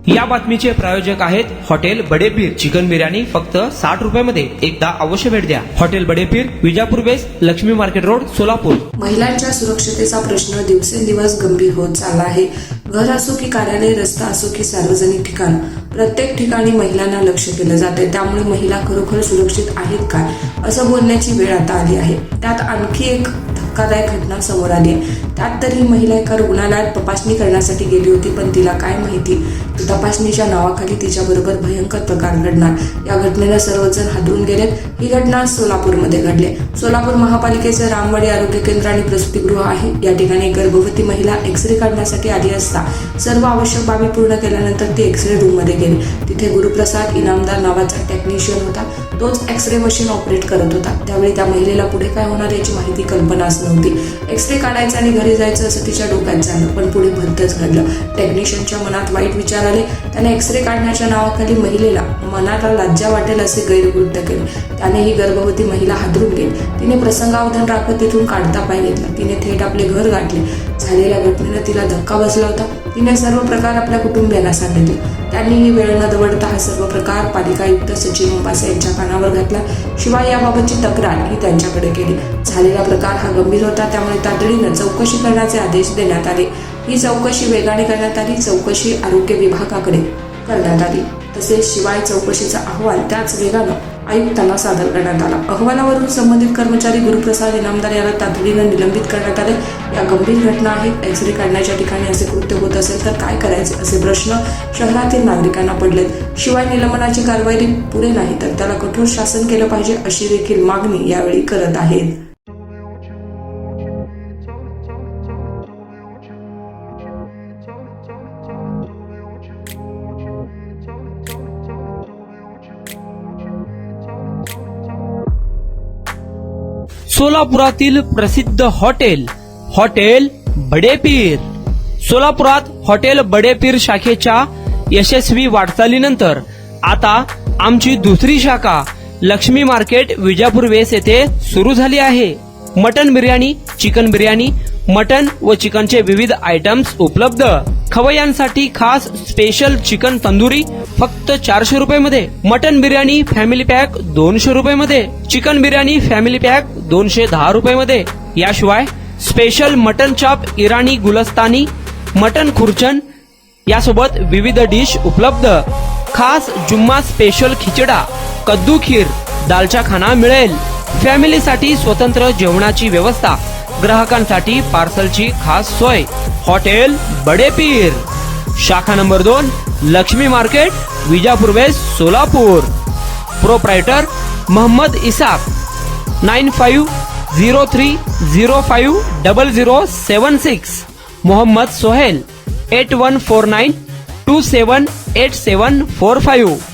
या बातमीचे प्रायोजक आहेत हॉटेल बडेपीर चिकन बिर्याणी फक्त 60 रुपयामध्ये. एकदा अवश्य भेट द्या. हॉटेल बडेपीर, विजापूर बेस, लक्ष्मी मार्केट रोड, सोलापूर. महिलांच्या सुरक्षतेचा प्रश्न दिवसेंदिवस गंभीर होत चालला आहे. घर असो की कार्यालय, रस्ता असो की सार्वजनिक ठिकाण, प्रत्येक ठिकाणी महिलांना लक्ष केलं जाते. त्यामुळे महिला खरोखर सुरक्षित आहेत का असं बोलण्याची वेळ आता आली आहे. त्यात आणखी एक धक्कादायक घटना समोर आली आहे. त्यात तर ही महिला एका रुग्णालयात तपासणी करण्यासाठी गेली होती, पण तिला काय माहिती तपासणीच्या नावाखाली तिच्याबरोबर भयंकर प्रकार घडणार. या घटनेला सर्वजण हादरून गेले. ही घटना सोलापूरमध्ये घडली. सोलापूर महापालिकेचे रामवाडी आरोग्य केंद्र आणि प्रसूतीगृह आहे. या ठिकाणी गर्भवती महिला एक्सरे काढण्यासाठी आली असता सर्व आवश्यक बाबी पूर्ण केल्यानंतर ती एक्सरे रूम मध्ये गेली. तिथे गुरुप्रसाद इनामदार नावाचा टेक्निशियन होता. तोच एक्सरे मशीन ऑपरेट करत होता. त्यावेळी त्या महिलेला पुढे काय होणार याची माहिती कल्पनाच नव्हती. एक्सरे काढायचा आणि घरी जायचं असं तिच्या डोक्यात झालं, पण पुढे भलतंच घडलं. टेक्निशियनच्या मनात वाईट विचार आले. त्याने एक्सरे काढण्याच्या नावाखाली महिलेला मनाला लज्जा वाटेल असे गैरकृत्य केले. त्याने ही गर्भवती महिला हादरून गेली. तिने प्रसंगावधान राखत तिथून काढता पाय घेतला. तिने थेट आपले घर गाठले. झालेल्या घटनेनं तिला धक्का बसला होता. तिने सर्व प्रकार आपल्या कुटुंबियांना सांगितले. त्यांनी ही वेळ न दवडता हा सर्व प्रकार पालिका आयुक्त सचिन मोंबासे यांच्या कानावर घातला. शिवाय याबाबतची तक्रार ही त्यांच्याकडे केली. झालेला प्रकार हा गंभीर होता, त्यामुळे तातडीनं चौकशी करण्याचे आदेश देण्यात आले. ही चौकशी वेगाने करण्यात आली. चौकशी आरोग्य विभागाकडे करण्यात आली. तसेच शिवाय चौकशीचा अहवाल त्याच वेगानं आयुक्तांना सादर करण्यात आला. अहवालावरून संबंधित कर्मचारी गुरुप्रसाद इनामदार याला तातडीनं निलंबित करण्यात आले. या गंभीर घटना आहेत. एक्सरे काढण्याच्या ठिकाणी असे कृत्य होत असेल तर काय करायचे असे प्रश्न शहरातील नागरिकांना पडलेत. शिवाय निलंबनाची कारवाई पुरे नाही तर त्याला कठोर शासन केलं पाहिजे अशी देखील मागणी यावेळी करत आहेत. सोलापुरातील प्रसिद्ध हॉटेल बडेपीर. सोलापुरात हॉटेल बडेपीर शाखेच्या यशस्वी वाटचालीनंतर आता आमची दुसरी शाखा लक्ष्मी मार्केट विजापूर वेस येथे सुरू झाली आहे. Mutton biryani, chicken biryani, mutton व चिकनचे विविध आयटम्स उपलब्ध. खवय्यांसाठी खास स्पेशल चिकन तंदुरी फक्त 400 रुपयामध्ये. मटन बिर्याणी फॅमिली पॅक 200 रुपयामध्ये. चिकन बिर्याणी फॅमिली पॅक 210 रुपयामध्ये. याशिवाय स्पेशल मटन चॉप, इराणी गुलस्तानी, मटन खुर्चन यासोबत विविध डिश उपलब्ध. खास जुम्मा स्पेशल खिचडा, कद्दू खीर, दालचा खाना मिळेल. फॅमिलीसाठी स्वतंत्र जेवणाची व्यवस्था, ग्राहकांसाठी पार्सलची खास सोय. हॉटेल बडेपीर, शाखा number 2, Lakshmi market, Vijapur west, Solapur. Proprietor Mohammad Isak. 9503050076. Mohammad Sohail. 8149278745.